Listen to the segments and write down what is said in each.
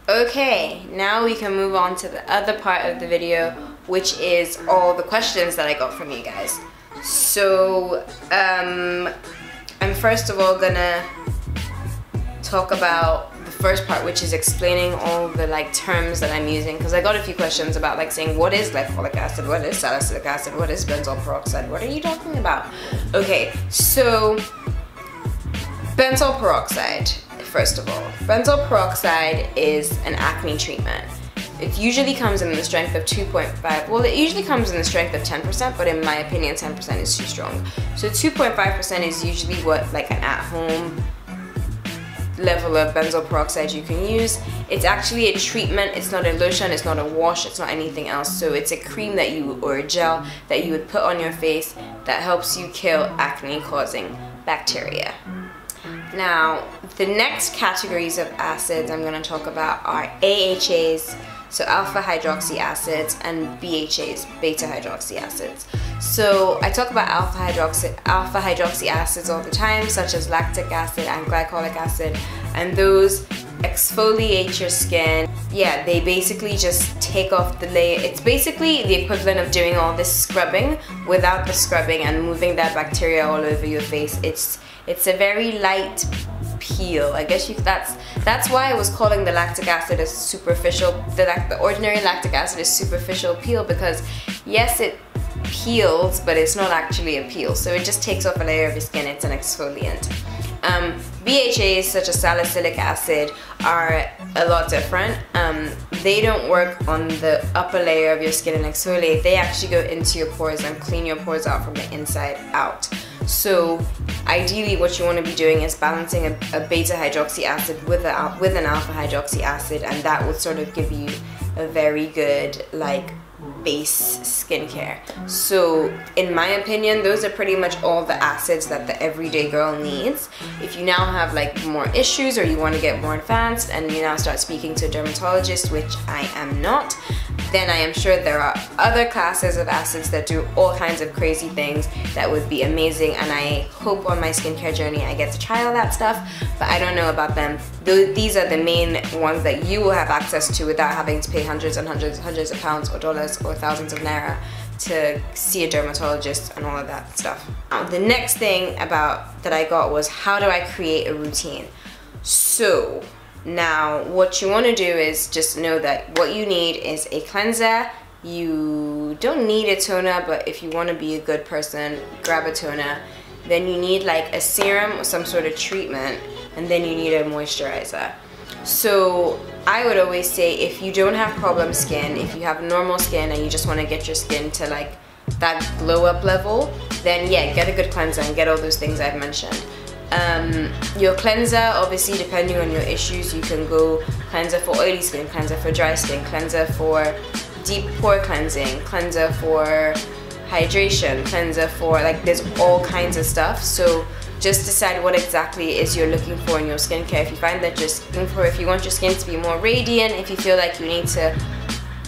Okay, now we can move on to the other part of the video, which is all the questions that I got from you guys. So, I'm first of all gonna talk about the first part, which is explaining all the like terms that I'm using, because I got a few questions about like saying what is glycolic acid, what is salicylic acid, what is benzoyl peroxide, what are you talking about? Okay, so benzoyl peroxide. First of all, benzoyl peroxide is an acne treatment. It usually comes in the strength of 2.5. Well, it usually comes in the strength of 10%, but in my opinion, 10% is too strong. So 2.5% is usually what like an at-home level of benzoyl peroxide you can use. It's actually a treatment. It's not a lotion, it's not a wash, it's not anything else. So it's a cream that or a gel that you would put on your face that helps you kill acne-causing bacteria. Now, the next categories of acids I'm going to talk about are AHAs, so alpha hydroxy acids, and BHAs, beta hydroxy acids. So I talk about alpha hydroxy acids all the time, such as lactic acid and glycolic acid, and those exfoliate your skin. Yeah, they basically just take off the layer. It's basically the equivalent of doing all this scrubbing without the scrubbing and moving that bacteria all over your face. It's a very light peel. I guess that's why I was calling the lactic acid a superficial. The ordinary lactic acid is superficial peel, because yes, it peels, but it's not actually a peel. So it just takes off a layer of your skin. It's an exfoliant. BHAs, such as salicylic acid, are a lot different. They don't work on the upper layer of your skin and exfoliate. They actually go into your pores and clean your pores out from the inside out. So ideally what you want to be doing is balancing a beta hydroxy acid with an alpha hydroxy acid, and that would sort of give you a very good like base skincare. So in my opinion, those are pretty much all the acids that the everyday girl needs. If you now have like more issues, or you want to get more advanced and you now start speaking to a dermatologist, which I am not, then I am sure there are other classes of acids that do all kinds of crazy things that would be amazing, and I hope on my skincare journey I get to try all that stuff, but I don't know about them. These are the main ones that you will have access to without having to pay hundreds of pounds or dollars or thousands of naira to see a dermatologist and all of that stuff. Now, the next thing that I got was, how do I create a routine? So now what you want to do is just know that what you need is a cleanser. You don't need a toner, but if you want to be a good person, grab a toner. Then you need like a serum or some sort of treatment, and then you need a moisturizer. So I would always say, if you don't have problem skin, if you have normal skin and you just want to get your skin to like that glow up level, then yeah, get a good cleanser and get all those things I've mentioned. Your cleanser, obviously depending on your issues, you can go cleanser for oily skin, cleanser for dry skin, cleanser for deep pore cleansing, cleanser for hydration, cleanser for like, there's all kinds of stuff. So just decide what exactly is you're looking for in your skincare. If you find that if you want your skin to be more radiant, if you feel like you need to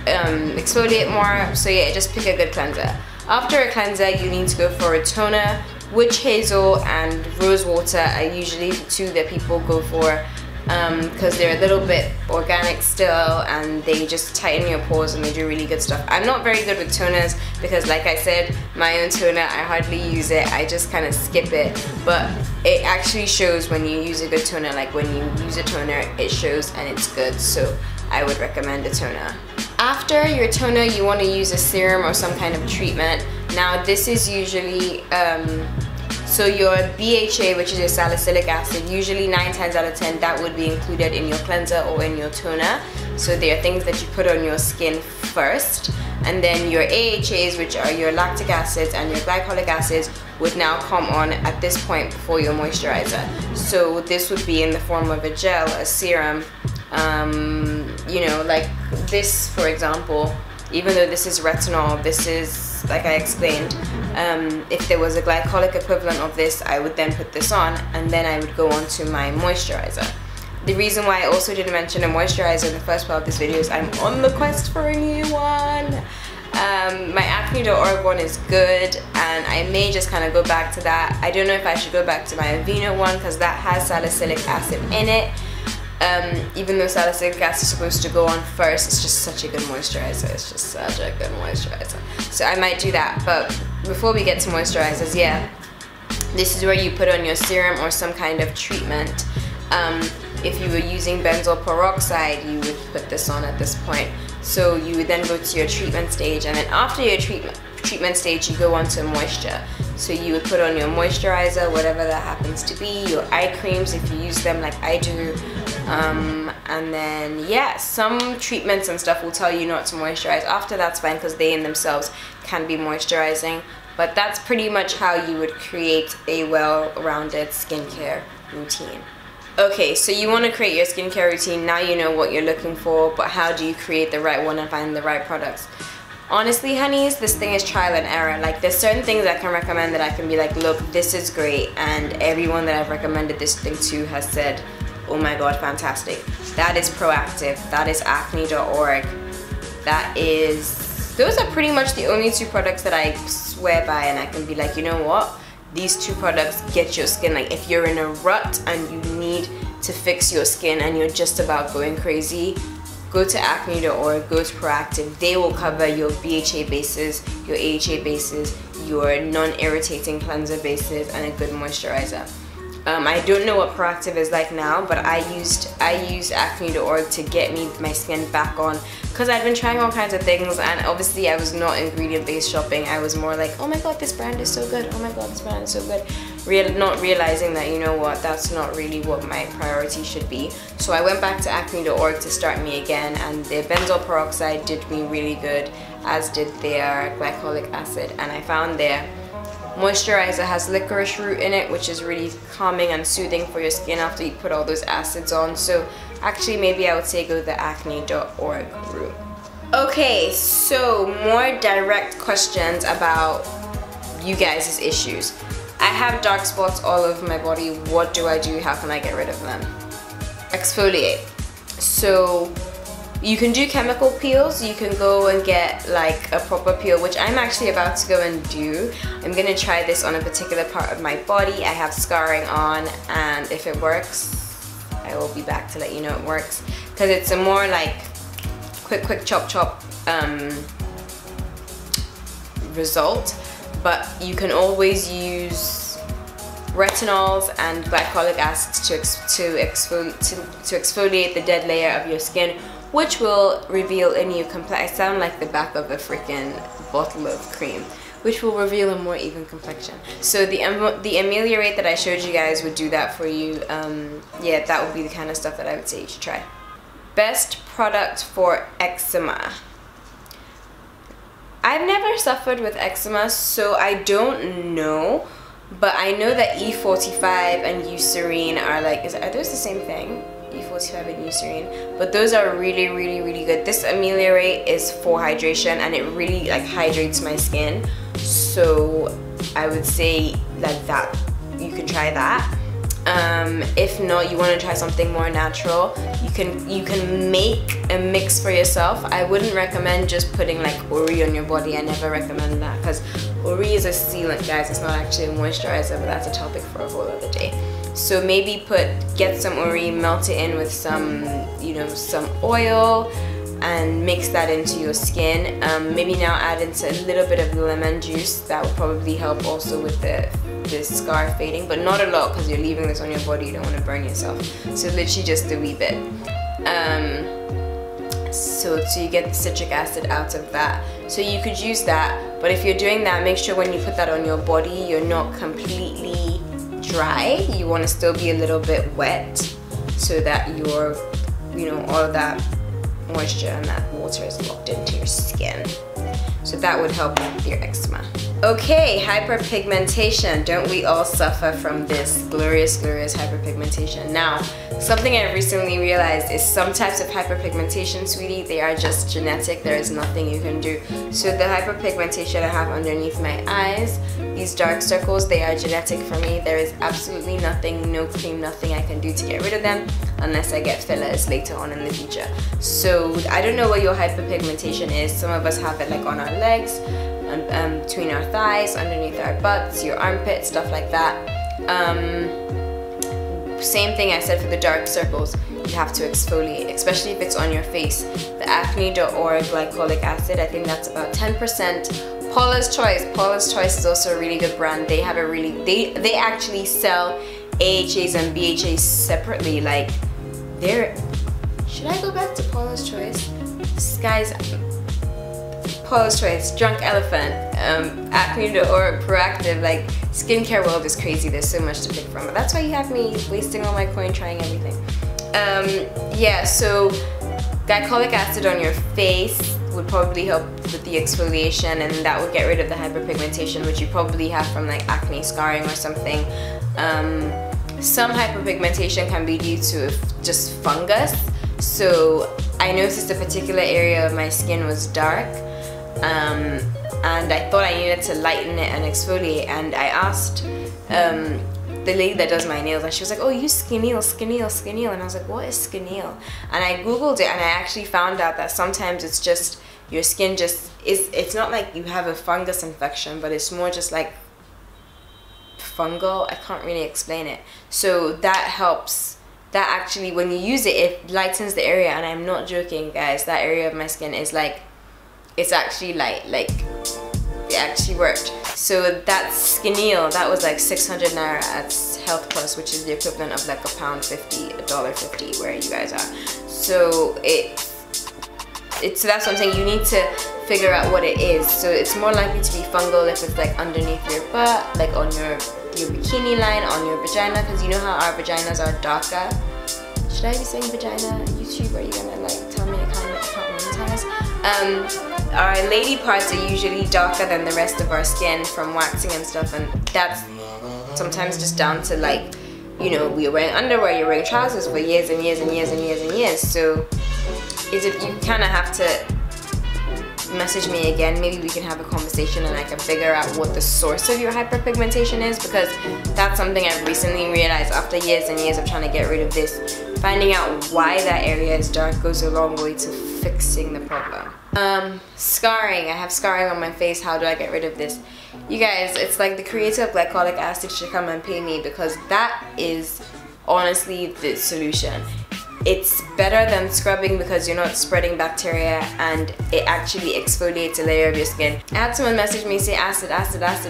exfoliate more, so yeah, just pick a good cleanser. After a cleanser, you need to go for a toner. Witch hazel and rose water are usually the two that people go for, because they're a little bit organic still, and they just tighten your pores and they do really good stuff. I'm not very good with toners because, like I said, my own toner, I hardly use it. I just kind of skip it, but it actually shows when you use a good toner. Like when you use a toner, it shows and it's good, so I would recommend a toner. After your toner, you want to use a serum or some kind of treatment. Now this is usually so your BHA, which is your salicylic acid, usually 9 times out of 10 that would be included in your cleanser or in your toner. So they are things that you put on your skin first, and then your AHAs, which are your lactic acids and your glycolic acids, would now come on at this point before your moisturizer. So this would be in the form of a gel, a serum, you know, like this for example. Even though this is retinol, this is, like I explained, if there was a glycolic equivalent of this, I would then put this on, and then I would go on to my moisturizer. The reason why I also didn't mention a moisturizer in the first part of this video is I'm on the quest for a new one. My acne.org one is good, and I may just kind of go back to that. I don't know if I should go back to my Aveeno one because that has salicylic acid in it. Even though salicylic acid is supposed to go on first, it's just such a good moisturizer. It's just such a good moisturizer. So I might do that. But before we get to moisturizers, yeah, this is where you put on your serum or some kind of treatment. If you were using benzoyl peroxide, you would put this on at this point. So you would then go to your treatment stage, and then after your treatment stage, you go on to moisture. So you would put on your moisturizer, whatever that happens to be, your eye creams if you use them like I do, and then yeah, some treatments and stuff will tell you not to moisturize. After that's fine, because they in themselves can be moisturizing, but that's pretty much how you would create a well-rounded skincare routine. Okay, so you want to create your skincare routine. Now you know what you're looking for, but how do you create the right one and find the right products? Honestly, honeys, this thing is trial and error. Like, there's certain things I can recommend that I can be like, look, this is great, and everyone that I've recommended this thing to has said, oh my god, fantastic. That is Proactive, that is acne.org, those are pretty much the only two products that I swear by, and I can be like, you know what? These two products get your skin, like if you're in a rut and you need to fix your skin and you're just about going crazy, go to acne.org, go to Proactive. They will cover your BHA bases, your AHA bases, your non-irritating cleanser bases, and a good moisturizer. I don't know what Proactive is like now, but I used acne.org to get my skin back on, because I've been trying all kinds of things, and obviously I was not ingredient based shopping. I was more like, oh my god, this brand is so good, oh my god, this brand is so good, not realizing that, you know what, that's not really what my priority should be. So I went back to acne.org to start me again, and their benzoyl peroxide did me really good, as did their glycolic acid, and I found their moisturizer has licorice root in it, which is really calming and soothing for your skin after you put all those acids on. So actually, maybe I would say go the acne.org route. Okay, so more direct questions about you guys' issues. I have dark spots all over my body. What do I do? How can I get rid of them? Exfoliate. So you can do chemical peels. You can go and get like a proper peel, which I'm actually about to go and do. I'm gonna try this on a particular part of my body. I have scarring on, and if it works, I will be back to let you know it works, because it's a more like quick chop result. But you can always use retinols and glycolic acids to exfoliate the dead layer of your skin, which will reveal a new complexion. I sound like the back of a freaking bottle of cream, which will reveal a more even complexion. So the Ameliorate that I showed you guys would do that for you. Yeah, that would be the kind of stuff that I would say you should try. Best product for eczema. I've never suffered with eczema, so I don't know, but I know that E45 and Eucerin are like, are those the same thing? E45 and Eucerin, but those are really good. This Ameliorate is for hydration, and it really like hydrates my skin, so I would say like that you could try that. If not, you want to try something more natural, you can make a mix for yourself. I wouldn't recommend just putting like Ori on your body. I never recommend that, because Ori is a sealant, guys. It's not actually a moisturizer, but that's a topic for a whole other day. So maybe get some Ori, melt it in with some, some oil, and mix that into your skin. Maybe now add into a little bit of lemon juice. That would probably help also with the scar fading, but not a lot, because you're leaving this on your body. You don't want to burn yourself. So literally just a wee bit. So you get the citric acid out of that. So you could use that, but if you're doing that, make sure when you put that on your body, you're not completely dry. You want to still be a little bit wet, so that you're, all of that moisture and that water is locked into your skin. So that would help with your eczema. Okay, hyperpigmentation. Don't we all suffer from this glorious hyperpigmentation? Now, something I recently realized is some types of hyperpigmentation, sweetie, they are just genetic. There is nothing you can do. So the hyperpigmentation I have underneath my eyes, these dark circles, they are genetic for me. There is absolutely nothing, no cream, nothing I can do to get rid of them, unless I get fillers later on in the future. So I don't know what your hyperpigmentation is. Some of us have it like on our legs, between our thighs, underneath our butts, your armpits, stuff like that. same thing I said for the dark circles, you have to exfoliate, especially if it's on your face. The acne.org glycolic acid, I think that's about 10%. Paula's Choice is also a really good brand. They have a really, they actually sell AHAs and BHAs separately. Like, should I go back to Paula's Choice? Guys, Paula's Choice, Drunk Elephant, acne.org, Proactive, like, skincare world is crazy. There's so much to pick from. But that's why you have me wasting all my coin trying everything. Yeah, so glycolic acid on your face would probably help with the exfoliation, and that would get rid of the hyperpigmentation, which you probably have from like acne scarring or something. Some hyperpigmentation can be due to just fungus. So I noticed a particular area of my skin was dark, and I thought I needed to lighten it and exfoliate, and I asked the lady that does my nails, and she was like, oh, use Skineal, and I was like, what is Skineal? And I googled it, and I actually found out that sometimes it's just your skin it's not like you have a fungus infection, but it's more just like fungal. I can't really explain it. So that helps. That actually, when you use it, it lightens the area, and I'm not joking, guys. That area of my skin is like, it's actually light, like it actually worked. So that's Skineal. That was like 600 naira at Health Plus, which is the equivalent of like £1.50, $1.50 where you guys are. So so that's something you need to figure out what it is. So it's more likely to be fungal if it's like underneath your butt, like on your bikini line, on your vagina, because you know how our vaginas are darker. Should I be saying vagina? YouTube, are you gonna like tell me I can't monetize? Our lady parts are usually darker than the rest of our skin from waxing and stuff, and that's sometimes just down to like, you know, we're wearing underwear, you're wearing trousers for years and years and years and years and years. So you kind of have to message me again. Maybe we can have a conversation and I can figure out what the source of your hyperpigmentation is, because that's something I've recently realized after years and years of trying to get rid of this. Finding out why that area is dark goes a long way to fixing the problem. Scarring. I have scarring on my face. How do I get rid of this? You guys, it's like the creator of glycolic acid should come and pay me, because that is honestly the solution. It's better than scrubbing because you're not spreading bacteria, and it actually exfoliates a layer of your skin. I had someone message me say acid,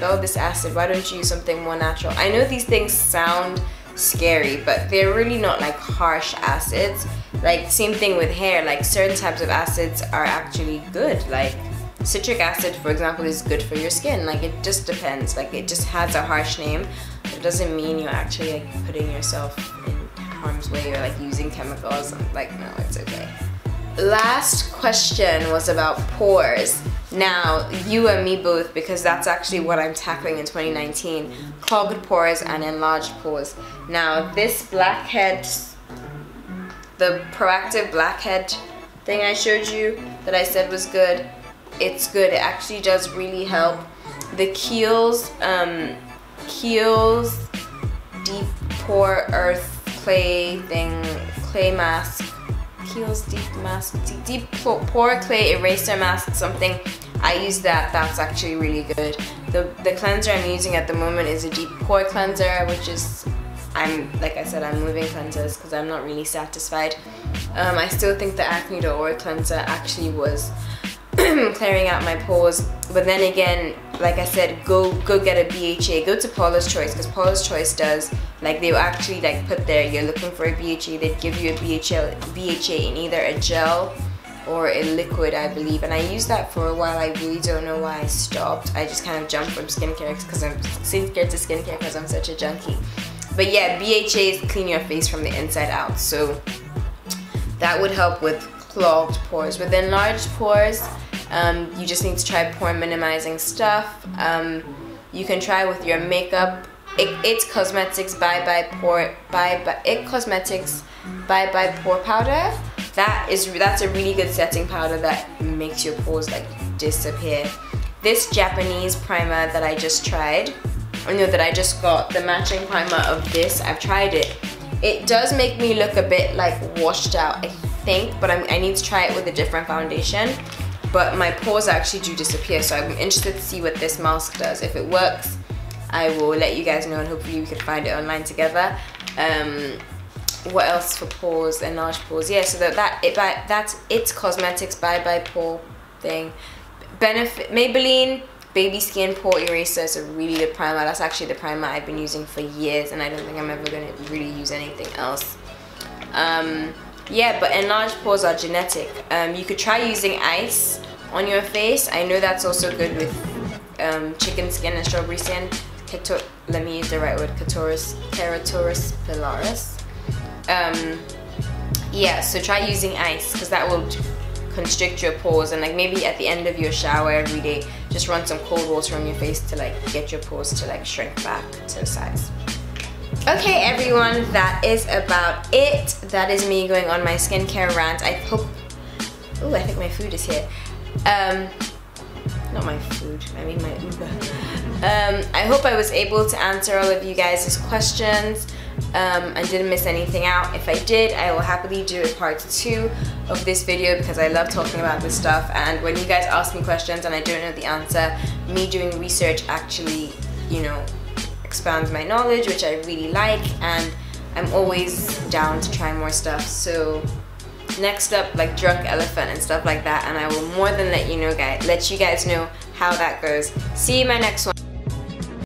oh this acid, why don't you use something more natural? I know these things sound scary, but they're really not like harsh acids. Like same thing with hair, like certain types of acids are actually good. Like citric acid, for example, is good for your skin. Like it just depends. Like it just has a harsh name. It doesn't mean you're actually like putting yourself in harm's way or like using chemicals. Like no, it's okay. Last question was about pores. Now, you and me both, because that's actually what I'm tackling in 2019. Clogged pores and enlarged pores. Now, this blackhead, the Proactive blackhead thing I showed you that I said was good, it's good. It actually does really help. The Kiehl's deep pore earth clay thing, clay mask, Kiehl's deep pore clay eraser mask, something. I use that. That's actually really good. The cleanser I'm using at the moment is a deep pore cleanser, which is, like I said, I'm moving cleansers because I'm not really satisfied. I still think the acne.org cleanser actually was clearing out my pores, but then again, like I said, go get a BHA. Go to Paula's Choice, because Paula's Choice does, like, they'll actually like put there, you're looking for a BHA, they'd give you a BHA in either a gel or a liquid, I believe, and I used that for a while. I really don't know why I stopped. I just kind of jumped from skincare to skincare because I'm such a junkie. But yeah, BHAs clean your face from the inside out, so that would help with clogged pores. With enlarged pores, you just need to try pore minimizing stuff. You can try with your makeup. It's Cosmetics Cosmetics Bye Pore Powder. That's a really good setting powder that makes your pores like disappear. This Japanese primer that I just tried, or no, that I just got, the matching primer of this, I've tried it. It does make me look a bit like washed out, I think, but I need to try it with a different foundation. But my pores actually do disappear, so I'm interested to see what this mask does. If it works, I will let you guys know, and hopefully we can find it online together. What else for pores, enlarged pores? Yeah, so that's It's Cosmetics Bye Bye Pore thing. Maybelline Baby Skin Pore Eraser is a really good primer. That's actually the primer I've been using for years, and I don't think I'm ever going to really use anything else. Yeah, but enlarged pores are genetic. You could try using ice on your face. I know that's also good with chicken skin and strawberry skin. Let me use the right word, Keratoris pilaris. Yeah, so try using ice, because that will constrict your pores, and like maybe at the end of your shower every day, just run some cold water on your face to like get your pores to like shrink back to size. Okay everyone, that is about it. That is me going on my skincare rant. I hope, oh, I think my food is here. Not my food, I mean my Uber. I hope I was able to answer all of you guys' questions. I didn't miss anything out. If I did, I will happily do a part 2 of this video, because I love talking about this stuff, and when you guys ask me questions and I don't know the answer, me doing research actually, you know, expands my knowledge, which I really like, and I'm always down to try more stuff. So next up, like drunk elephant and stuff like that, and I will more than let you guys know how that goes. See you in my next one.